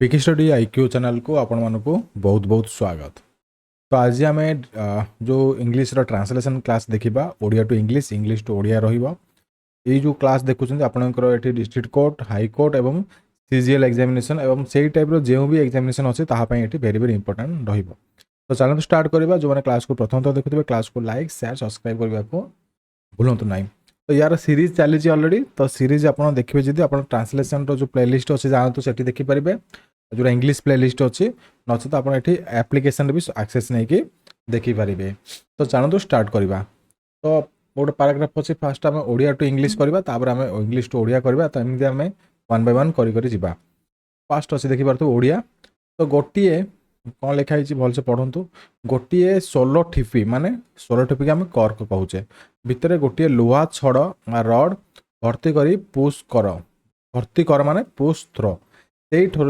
पिकी study IQ channel को आपण मानकु बहुत बहुत स्वागत। तो आज आम जो इंग्लिश ट्रांसलेशन क्लास देखा Odia to English English to Odia रहिबो। ये जो क्लास देखुछन आपनकर एठी डिस्ट्रिक्ट कोर्ट हाई कोर्ट एवं सीजीएल एग्जामिनेशन एवं सेही टाइप रो जो भी एग्जामिनेशन अछि ताहा पई एठी वेरी वेरी इंपोर्टेंट रहिबो। तो चैनल स्टार्ट करबा जो माने क्लास को प्रथम तो देखुथिबे क्लास को लाइक शेयर सब्सक्राइब करबा को भूलंतु नाही। तो यार सीरीज चली ऑलरेडी। तो सीरीज आपन देखिबे जदी आपन ट्रांसलेशन रो जो प्लेलिस्ट अछि जानतु सेठी देखि परिबे जो इंग्लिश प्लेलिस्ट अच्छी नचेत आप एप्लिकेशन भी एक्सेस नहीं कि देखिपारे। तो चलते स्टार्ट करवा। तो गोटे पैराग्राफ अच्छी फास्ट आम ओडिया टू इंग्लिश करवा तापर आम इंग्लिश टू ओडिया करवा। तो एमती आम वन बाय वन करी फास्ट अच्छी देखिपार ओडिया। तो गोटे कौन लिखाई भलसे पढ़ु गोटे सोलो ठिपी माने सोलो ठिपी आम कर्क कहुचे भितर गोटे लुहा छड़ रड भर्ती करी पुश कर भर्ती कर माने पुश थ्रो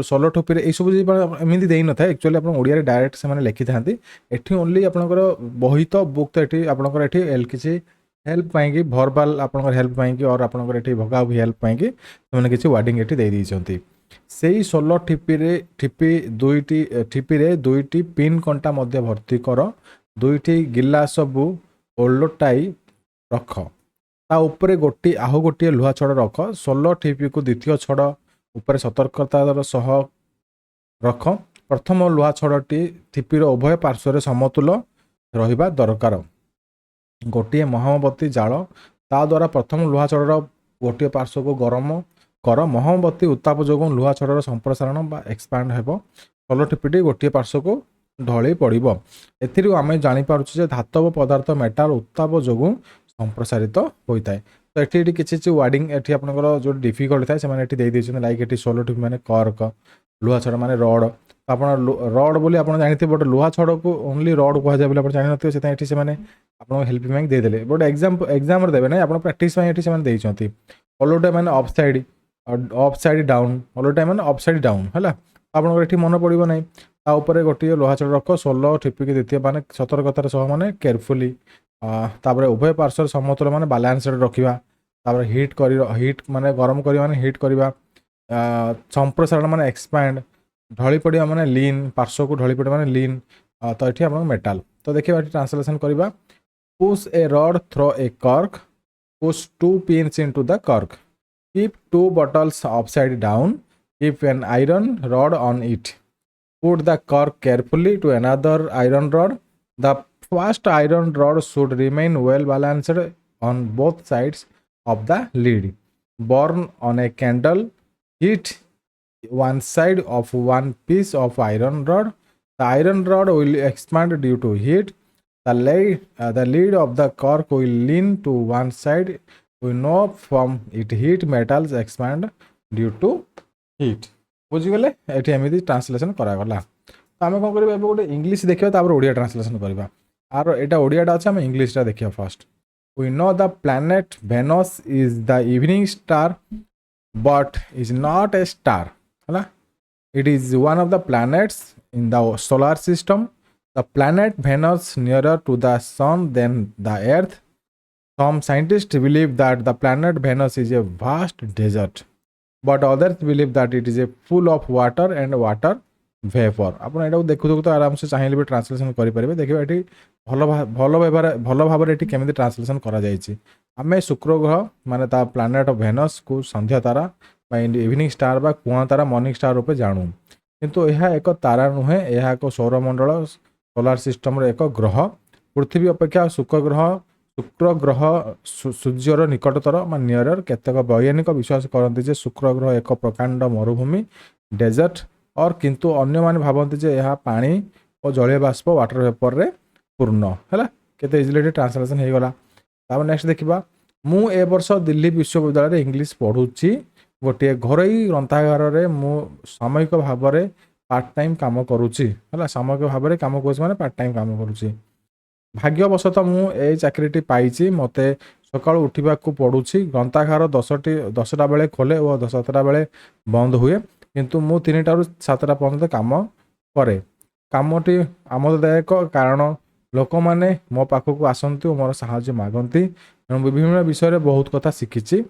सोलो ठोपी ये सब एमती दे न था एक्चुअली आप ओडिया डायरेक्ट से लिखि था ये ओनली आपंकर बही तो बुक तो ये आपंकर ये किसी हेल्प पाई भर्बाल आपंकर हेल्प पाई और आपंकर ये भगा हेल्प पाई किसी वार्डिंग ये दे देती से सोलो ठिपी दुईटी पिन कंटा मध्य भर्ती कर दुईटी गिला सबू ओलटाई रख ता उपरे गोटी आहु गोटे लुहा छड़ रख सोलो ठिपी को द्वितीय छड़ ऊपर सतर्कतार सह रख प्रथम लुहा छड़टी ठिपीर उभय पार्श्व समतुल रहिबा दरकार। गोटे महामबती जाल ता द्वारा प्रथम लुहा छड़र गोटे पार्श्व को गरम कर महामबती उत्ताप जो लुहा छड़र संप्रसारण बा एक्सपांड हेबो सोलो ठिपीटी गोटे पार्श्व को ढली पड़िबो। एथिरु आमे जानि पारुछु जे धातव पदार्थ मेटाल उत्ताप जो संप्रसारित होता है। तो ये किसी वार्डिंग ये आपंकर जो डिफिकल्ट था से लाइक ये सोलो ठिपी माने कर्क लुहा छड़ माने रड। तो आप रड बोली आप जानते बट लुहा छड़ को ओनली रड कह जाए बोली जान थे से आपको हेल्प मांग देदेले बट एग्जाम देवे ना आप प्राक्टिस देते अलुटा मैंने अफ साइड डाउन अलुटा मैंने अफ साइड डाउन है आपंकर ये मन पड़ो ना तापर गोटे लुहा छड़ रख सोलो ठिपी की द्वितीय माने सतर्कतार सह माने केयरफुली तापर उभय पार्श्व समतुल माने बैलेंस रखा तापर हिट माने गरम करवा माने हिट करवा संप्रसारण माने एक्सपैंड ढली पड़ा माने लीन पार्श्व को ढली पड़ा माने लीन। तो ये आप मेटाल। तो देखिए ट्रांसलेशन करवा push a rod through a cork push two pins into the cork keep two bottles upside down keep an iron rod on it put the cork carefully to another iron rod the first iron rod should remain well balanced on both sides of the lid. Burn on a candle, heat one side of one piece of iron rod. The iron rod will expand due to heat. The lid of the cork will lean to one side. We know from it heat metals expand due to heat. बुझीगले ये एमती translation करागला। तो आम कौन कर गोटे English देखा Odia translation करवा are एटा ओडियाटा अच्छे आम इंग्लीशटा देखिए fast. We know the planet Venus is the evening star but is not a star है it is one of the planets in the solar system. The planet Venus nearer to the sun than the earth. Some scientist believe that the planet Venus is a vast desert but others believe that it is a full of water and water vapour. आप देखु तो आराम से चाहिए भी translation करेंगे। देखिए ये भल भाव केमी ट्रांसलेशन करें शुक्र ग्रह माने ता प्लैनेट ऑफ वेनस को संध्या तारा इवनिंग स्टार बा कुआ तारा मॉर्निंग स्टार रूपे जानू किंतु यह एक तारा नुहे यह एक सौरमंडल सोलार सिस्टम एक ग्रह पृथ्वी अपेक्षा शुक्र ग्रह सूर्यर निकटतर मान नियरर केतेक वैज्ञानिक विश्वास करते शुक्र ग्रह एक प्रकांड मरुभूमि डेजर्ट और किंतु अन्य माने भावती जे यह पानी और जलीय बाष्प वाटर वेपर रे पूर्ण है केते इजिली ट्रांसलेशन हो गला। तापर नेक्स्ट देखा मु ए वर्ष दिल्ली विश्वविद्यालय इंग्लिश पढ़ुची गोटे घरोई ग्रंथागार रे मु सामयिक भाव में पार्ट टाइम काम करुच्ची है सामयिक भाव में काम कर पार्ट टाइम काम करुच्ची। भाग्यवशत मु ए चाकरीटी पाई मते सकाळ उठा पड़ुची ग्रंथागार 10टा बेले खोले और 7टा बेले बंद हुए किंतु मु 3टा ରୁ 7ଟା पर्यंत काम करे। कामटी आमोददायक कारण लोक मैंने मो पाखक आसती और मोर साहाय्य मागती विभिन्न विषय बहुत कथा शिखी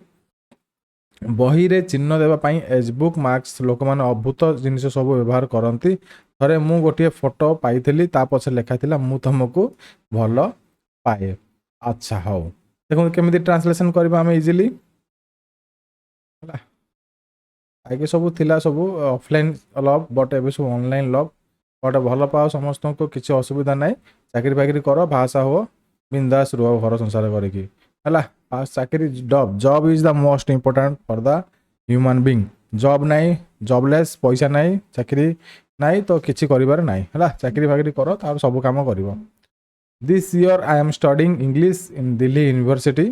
बही रे चिन्ह देवा पाई एज बुक मार्क्स लोक मैंने अभूत जिनिस सब व्यवहार करती थरे मु गोटे फोटो पाइली ता पछे लेखा थिला मु तुमको भल पाए। अच्छा हौ देखो केमिति ट्रांसलेशन करबा हम इजीली होला आगे सब थिला सब ऑफलाइन लव बट एबे सब ऑनलाइन लव बट भल पाओ समस्त को किसी असुविधा ना चाकरी बाकरी कर भाषा हो बिंदास रुह घर संसार करिकी है चाकरी job job is the most important for the human being job नाई जॉबलेस पैसा नाई चाकरी नाई तो किसी करिबार नाई है चाकरी बाकरी कर तार सब काम कर this year I am studying English in Delhi university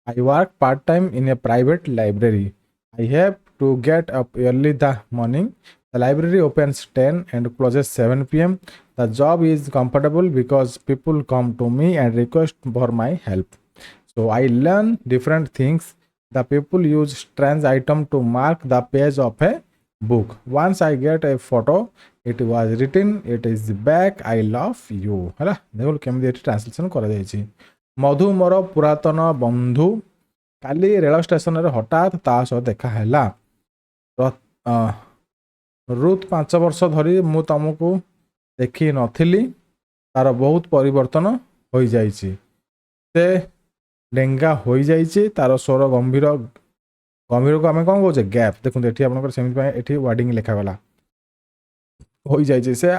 I work part time in A private library I have to get up early the morning. The library opens 10 and closes 7 p.m. The job is comfortable because people come to me and request for my help. So I learn different things. The people use strange item to mark the page of a book. Once I get a photo, it was written, it is back, I love you. है देखो केमती translation कर मधु मोर पुरातन बंधु काली rail station रे हठात ता सह देखा हैला रुथ 5 वर्ष धरी मु तुमको देखी नथिली तार बहुत परिवर्तन हो जाइछि से डेंगा हो जाइछि तार स्वर गंभीर गंभीर को आम कौन कहे गैप देखो ये आपंकर सेमती वार्डिंग लिखा गला हो जाइछि से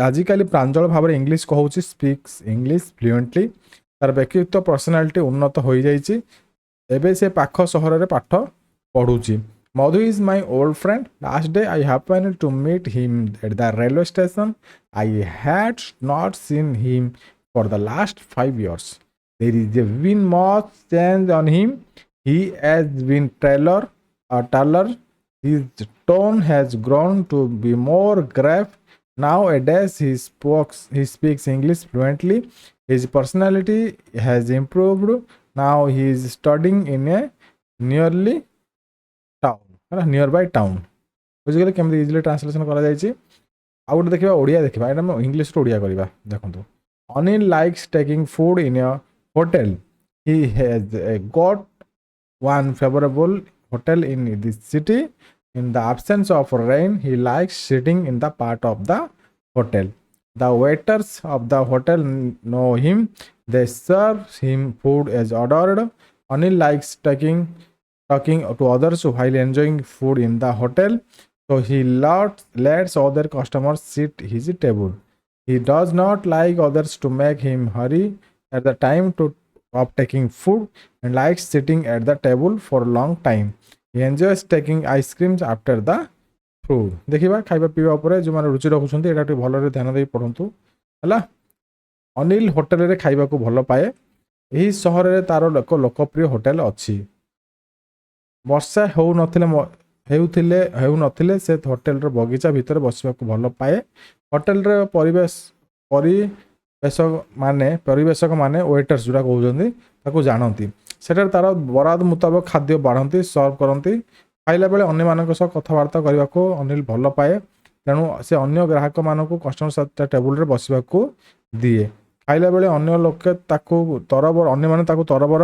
आजिकल प्रांजल भाव में इंग्लिश कहूँ स्पीक्स इंग्लिश फ्लुएंटली तार व्यक्तित्व पर्सनालिटी उन्नत हो जाइछि एबे से पाख सहर रे पाठ पढ़ुची Madhu is my old friend last day I happened to meet him at the railway station I had not seen him for the last 5 years there is been much change on him he has been taller his tone has grown to be more grave nowadays he speaks English fluently his personality has improved now he is studying in a nearly town nearby town बुझिगले केमती easily translation करा जायछि आ गोटे देखिबा ओडिया देखिबा एटा हम English रो ओडिया करबा देखंतु Anil likes taking food in a hotel he has got one favorable hotel in this city in the absence of rain he likes sitting in the part of the hotel the waiters of the hotel know him they serve him food as ordered anil likes talking to others while enjoying food in the hotel so he lets other customers sit his table he does not like others to make him hurry at the time of taking food and likes sitting at the table for a long time he enjoys taking ice creams after the food देखिबा खाइबा पीबा ऊपर जो माने रुचि रखुछन्ती एटा टे भलो रे ध्यान देई पढंतु हला अनिल होटल रे खाइबा को भलो पाए एही शहर रे तारो लोकप्रिय होटल अछि वर्षा हो नथिले से होटल रे बगीचा भीतर बसिबा को भलो पाए होटल रे परिवेशक माने वेटर्स जोड़ा कहते ताको जानती सेटार तार बराद मुताबक खाद्य बाढ़ती सर्व करती खाइला बेले अन्य मानक सह कथबार्ता करने को अनिल भल पाए तेणु से अन्य ग्राहक मानक कस्टमर टेबुल रे बसवा को दिए खाइला बेले अन्य लोके ताको तरबर अन्य माने ताको तरबर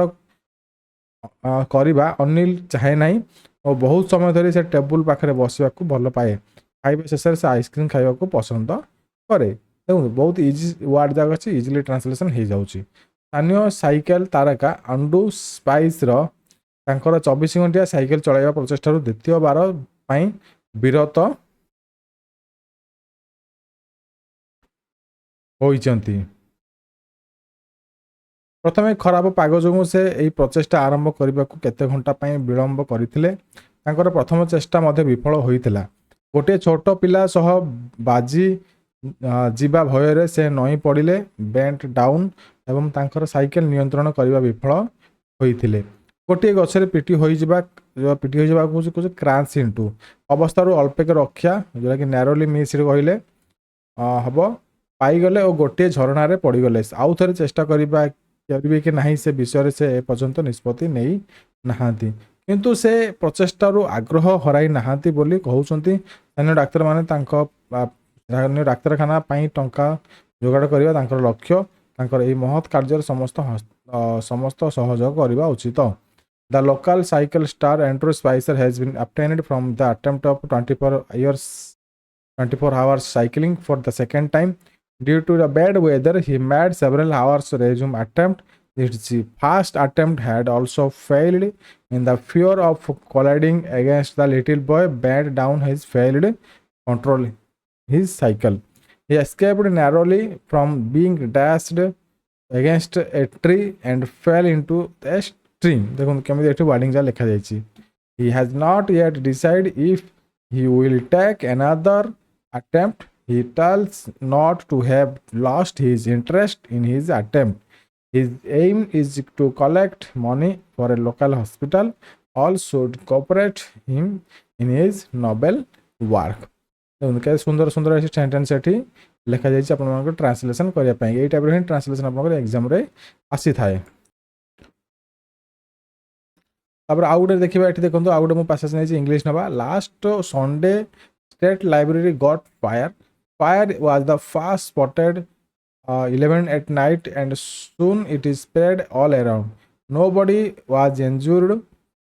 करबा अनिल चाहे नहीं और बहुत समय धरी से टेबुल पाखरे बसवा को भल पाए खाइबा शेष से आइसक्रीम खाइबा को पसंद करे बहुत इजी वर्ड जाक अच्छी इजिली ट्रांसलेशन हो जाऊँगी स्थानीय साइकेल तारका अंडू स्पाइस तांकर 24 घंटिया साइकेल चलाइबा प्रचेष्टा द्वितीय बार विरत होइचंती प्रथमे खराब पाग जो से यही प्रचेष्टा आरंभ करने को केते घंटा विलंब करथिले तांकर प्रथम चेष्टा मध्य विफल होइतिला गोटे छोट पिला सह बाजी जीवा भय से नई पड़े बेंट डाउन एवं तांकर साइकेल नियंत्रण करने विफल होइथिले गोटे गछरे पिटी हो क्रांच इनटू अवस्था अल्पेक रक्षा जोटा कि नैरोली मिस कहले हम पाईगले और गोटे झरणार पड़गले आउ थे चेष्टा करेंगे कि नहीं से विषय से एपर्यंत निष्पत्ति नहीं नहांती किंतु से प्रचेष्टार आग्रह हराई नहांती बोली कहउछंती स्थानीय डाक्तर माने स्थानीय डाक्तखाना टंका जोगाड़ करवा तांकर लक्ष्य तांकर एही महत् कार्य समस्त सहयोग करवा उचित The local cycle star Andrew Spicer has been obtained from the attempt of 24 hours cycling for the second time. Due to the bad weather, he made several hours resume attempt. His first attempt had also failed. In the fear of colliding against the little boy, bent down his failed control his cycle. He escaped narrowly from being dashed against a tree and fell into a stream. देखो केମିତି ଏଠି wording ଯା ଲେଖା ଯାଇଛି. He has not yet decided if he will take another attempt. He tells not to have lost his interest in his attempt. His aim is to collect money for a local hospital. All should cooperate him in his noble work. देखो सुंदर सुंदर ऐसी sentence एठी ଲେଖା ଯାଇଛି ଆପଣମାନଙ୍କୁ translation କରିବା ପାଇଁ। ଏଇ ଟାଇପ୍ର ହିଁ ଟ୍ରାନ୍ସଲେସନ୍ ଆପଣଙ୍କର ଏକ୍ଜାମ୍ରେ ଆସିଥାଏ। ତାପରେ ଆଉ ଗୋଟେ ଦେଖିବା ଏଠି ଦେଖନ୍ତୁ ଆଉ ଗୋଟେ ମୁଁ ପାସେଜ ନେଇଛି ଇଂଲିଶ ନେବା। Last Sunday state library got fire was the first spotted 11 at night and soon it is spread all around. Nobody was injured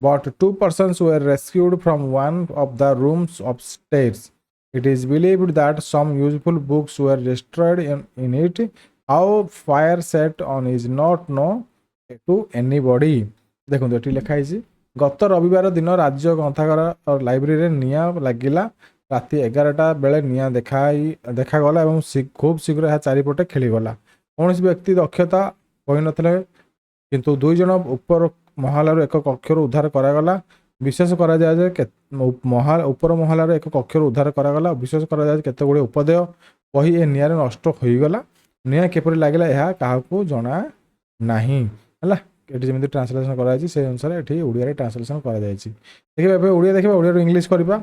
but two persons were rescued from one of the rooms upstairs. It is believed that some useful books were destroyed in it. How fire set on is not known to anybody. ଦେଖନ୍ତୁ ଏଠି ଲେଖା ହେଇଛି ଗତ ରବିବାର ଦିନ ରାଜ୍ୟ ଗ୍ରନ୍ଥାଗାର ଲାଇବ୍ରେରୀରେ ନିଆଁ ଲାଗିଲା। ରାତି 11ଟା ବେଳେ ନିଆଁ ଦେଖାଗଲା ଏବଂ ଖୁବ୍ ଶୀଘ୍ର ଏହା ଚାରିପଟେ ଖେଳିଗଲା। କୌଣସି ବ୍ୟକ୍ତି ଦକ୍ଷତା ହୋଇନଥିଲେ କିନ୍ତୁ 2 ଜଣ ଉପର ମହଲାରୁ ଏକ କକ୍ଷରୁ ଉଦ୍ଧାର କରାଗଲା। ବିଶ୍ୱାସ କରାଯାଏ ଯେ ଉପର ମହଲାର ଏକ କକ୍ଷରୁ ଉଦ୍ଧାର କରାଗଲା। ବିଶ୍ୱାସ କରାଯାଏ ଯେ କେତେ ଗୁଡ଼ିଏ ଉପଦେୟ ବହି ଏ ନିଆଁରେ ନଷ୍ଟ ହୋଇଗଲା। ନିଆଁ କିପରି ଲାଗିଲା ଏହା କାହାକୁ ଜଣା ନାହିଁ। ହେଲା ଏଠି ଯେମିତି ଟ୍ରାନ୍ସଲେସନ୍ କରାଯାଇଛି ସେଇ ଅନୁସାରେ ଏଠି ଓଡ଼ିଆରେ ଟ୍ରାନ୍ସଲେସନ୍ କରାଯାଇଛି। ଦେଖିବା ଏବେ ଓଡ଼ିଆ ଦେଖିବା ଓଡ଼ିଆରୁ ଇଂଲିଶ କରିବା।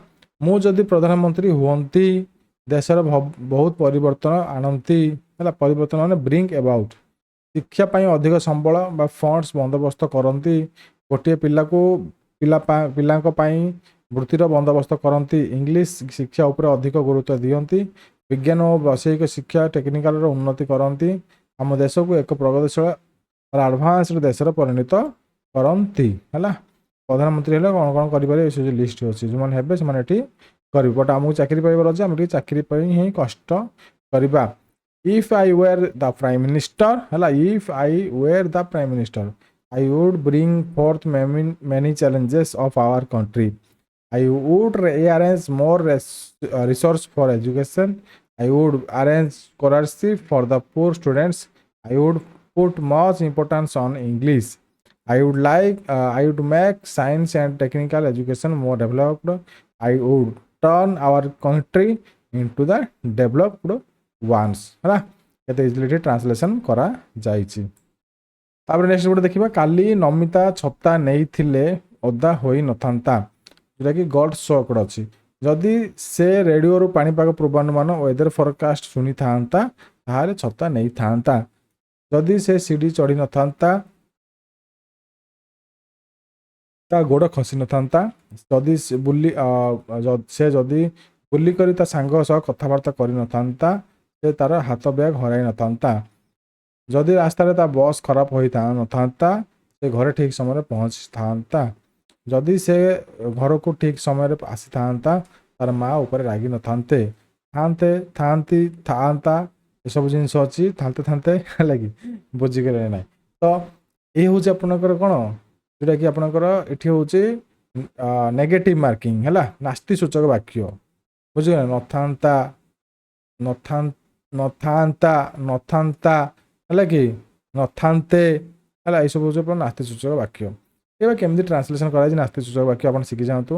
ମୁଁ ଯଦି ପ୍ରଧାନମନ୍ତ୍ରୀ ହୁଅନ୍ତି ଦେଶର ବହୁତ ପରିବର୍ତ୍ତନ ଆଣନ୍ତି। ହେଲା ପରିବର୍ତ୍ତନ ମାନେ ବ୍ରିଙ୍ଗ ଏବାଉଟ୍। ଶିକ୍ଷା ପାଇଁ ଅଧିକ ସମ୍ବଳ ବା ଫଣ୍ଡସ୍ ବନ୍ଦୋବସ୍ତ କରନ୍ତି। ଗୋଟିଏ ପିଲାଙ୍କ ପାଇଁ ବୃତ୍ତିର ବନ୍ଦୋବସ୍ତ କରନ୍ତି। ଇଂଲିଶ ଶିକ୍ଷା ଉପରେ ଅଧିକ ଗୁରୁତ୍ୱ ଦିଅନ୍ତି। ବିଜ୍ଞାନ ଓ ବୈଷୟିକ ଶିକ୍ଷା ଟେକ୍ନିକାଲର ଉନ୍ନତି କରନ୍ତି। ଆମ ଦେଶକୁ ଏକ ପ୍ରଗତିଶୀଳ ଆଡ଼ଭାନ୍ସଡ ଦେଶରେ ପରିଣତ କରନ୍ତି। ହେଲା ପ୍ରଧାନମନ୍ତ୍ରୀ ହେଲେ କ'ଣ କ'ଣ କରିପାରିବେ ଏ ସବୁ ଲିଷ୍ଟ ଅଛି। ଯେଉଁମାନେ ହେବେ ସେମାନେ ଏଠି କରିବେ। ବଟ୍ ଆମକୁ ଚାକିରି ପାଇବାର ଅଛି ଆମେ ଟିକେ ଚାକିରି ପାଇଁ ହିଁ କଷ୍ଟ କରିବା। If I were the prime minister, ହେଲା if I were the prime minister, I would bring forth many challenges of our country. I would arrange more resources for education. I would arrange scholarship for the poor students. I would put much importance on English. I would make science and technical education more developed. I would turn our country into the developed ones. ହେଲା କେତେ easily translation କରାଯାଇଛି। ତାପରେ next ଗୋଟେ ଦେଖିବା କାଲି ନମିତା ଛତା ନେଇଥିଲେ ଓଦା ହୋଇନଥାନ୍ତା। ଯେଉଁଟାକି ଗଡ୍ ସୋକ୍ଡ ଅଛି। ଯଦି ସେ ରେଡ଼ିଓରୁ ପାଣିପାଗ ପୂର୍ବାନୁମାନ ୱେଦର ଫରକାଷ୍ଟ ଶୁଣିଥାନ୍ତା ତାହେଲେ ଛତା ନେଇଥାନ୍ତା। ଯଦି ସେ ସିଡ଼ି ଚଢ଼ିନଥାନ୍ତା ତା ଗୋଡ଼ ଖସି ନଥାନ୍ତା। ଯଦି ସେ ଯଦି ବୁଲିକରି ତା ସାଙ୍ଗ ସହ କଥାବାର୍ତ୍ତା କରିନଥାନ୍ତା ସେ ତାର ହାତ ବ୍ୟାଗ୍ ହରାଇ ନଥାନ୍ତା। ଯଦି ରାସ୍ତାରେ ତା ବସ୍ ଖରାପ ହୋଇନଥାନ୍ତା ସେ ଘରେ ଠିକ୍ ସମୟରେ ପହଞ୍ଚିଥାନ୍ତା। ଯଦି ସେ ଘରକୁ ଠିକ୍ ସମୟରେ ଆସିଥାନ୍ତା ତାର ମା ଉପରେ ରାଗି ନଥାନ୍ତେ। ଥାନ୍ତା ଏସବୁ ଜିନିଷ ଅଛି। ଥାନ୍ତେ ହେଲା କି ବୁଝିଗଲେ ନାହିଁ। ତ ଏ ହେଉଛି ଆପଣଙ୍କର କ'ଣ ଯେଉଁଟାକି ଆପଣଙ୍କର ଏଠି ହେଉଛି ନେଗେଟିଭ୍ ମାର୍କିଂ। ହେଲା ନାସ୍ତି ସୂଚକ ବାକ୍ୟ ବୁଝିଗଲେ। ନଥାନ୍ତା ହେଲା କି ନଥାନ୍ତେ ହେଲା ଏସବୁ ହେଉଛି ଆପଣ ନାସ୍ତି ସୂଚକ ବାକ୍ୟ। ଏବେ କେମିତି ଟ୍ରାନ୍ସଲେସନ୍ କରାଯାଇଛି ନାସ୍ତି ସୂଚକ ବାକ୍ୟ ଆପଣ ଶିଖି ଯାଆନ୍ତୁ।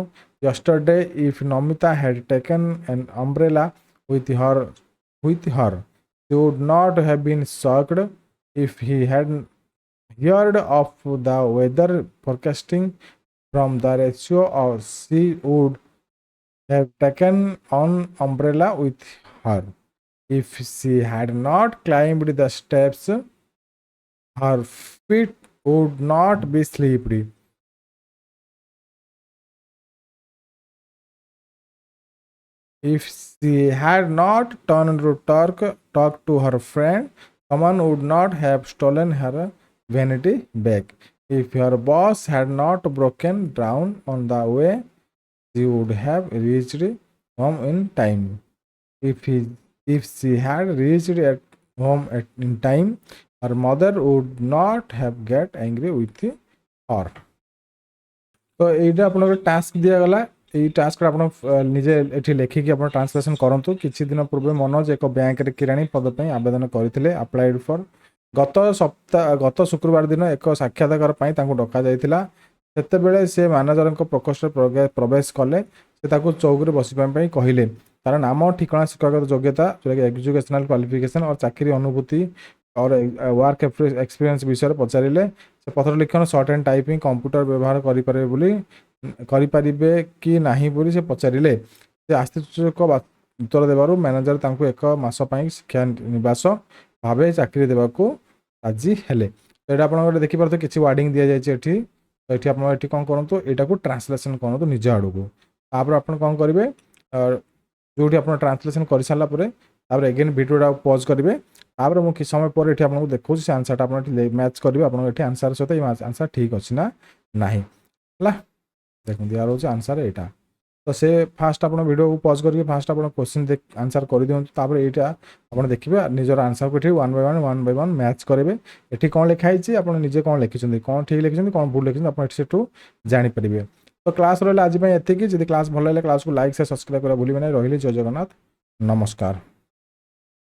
ୟଷ୍ଟରଡେ ଇଫ୍ ନମିତା ହ୍ୟାଡ୍ ଟେକେନ୍ ଆନ୍ umbrella with her he would not have been shocked if he had heard of the weather forecasting from the ratio or she would have taken an umbrella with her. If she had not climbed the steps her feet would not be slippery. If she had not turned to talk to her friend, someone would not have stolen her vanity bag. If your boss had not broken down on the way, she would have reached home in time. If he if she had reached at home in time, her mother would not have get angry with her. तो এইটা আপনার task দিয়াগলা এই টাস্কটা আপনার নিজে এটি লেখিকি আপনার ট্রান্সলেসন করন্তু কিছু দিন পূর্বে মনোজ এক ব্যাঙ্করে কিরাণী পদ ପାଇଁ আবেদন କରିଥିଲେ আপ্লাইড ফর গত শুক্রবার দিନ ଏକ ସାକ୍ଷାତକାର ପାଇଁ ତାଙ୍କୁ ଡକାଯାଇଥିଲା ସେତେବେଳେ ସେ ମ୍ୟାନେଜରଙ୍କ ପ୍ରକୋଷ୍ଠରେ ପ୍ରବେଶ କଲେ ସେ ତାକୁ ଚୌକରେ ବସିବା ପାଇଁ କହିଲେ ତାର ନାମ ଠିକଣା ଶିକ୍ଷାଗତ ଯୋଗ୍ୟତା ଯୋଉଟାକି ଏଜୁକେସନାଲ କ୍ୱାଲିଫିକେସନ और ଚାକିରି ଅନୁଭୂତି और वर्क एक्सपीरियंस विषय पचारे से पत्र लिखन सर्ट एंड टाइपिंग कंप्यूटर व्यवहार करें कि नहीं बोली से पचारे से आश्चर्यजनक उत्तर देवार मैनेजर तांको एक मास शिक्षा निवास भाव चाकरी देवाको राजी हेले। तो ये आप देखिए किसी वार्डिंग दि जाए तो ये आप कौन करूँ यहाँ को ट्रांसलेसन करूँ निज आड़ को तापर आप कौन करेंगे जो आप ट्रांसलेसन कर सारापर तापर एगेन भिडियोटा पॉज करेंगे तापर मुझे किस समय पर ये आपको देखो से आंसरटा आप मैच करेंगे आप आंसर सहित आंसर ठीक अच्छी ना ना देखो यार हूँ आंसर यहाँ तो से फास्ट आप वीडियो को पॉज करके फास्ट आप क्वेश्चन आंसर कर दिखाँ यहाँ आप देखिए निजर आंसर को ये वन बाय वन मैच करेंगे ये कौन लिखाई आप निजे कौन लिखिं कौन ठीक लिखिं कौन भूल लिखिं आप सेठू जानीपर। तो क्लास रहा आज एति जब क्लास भल लगे क्लास को लाइक से सब्सक्राइब करा भूलिए ना रही जय जगन्नाथ नमस्कार।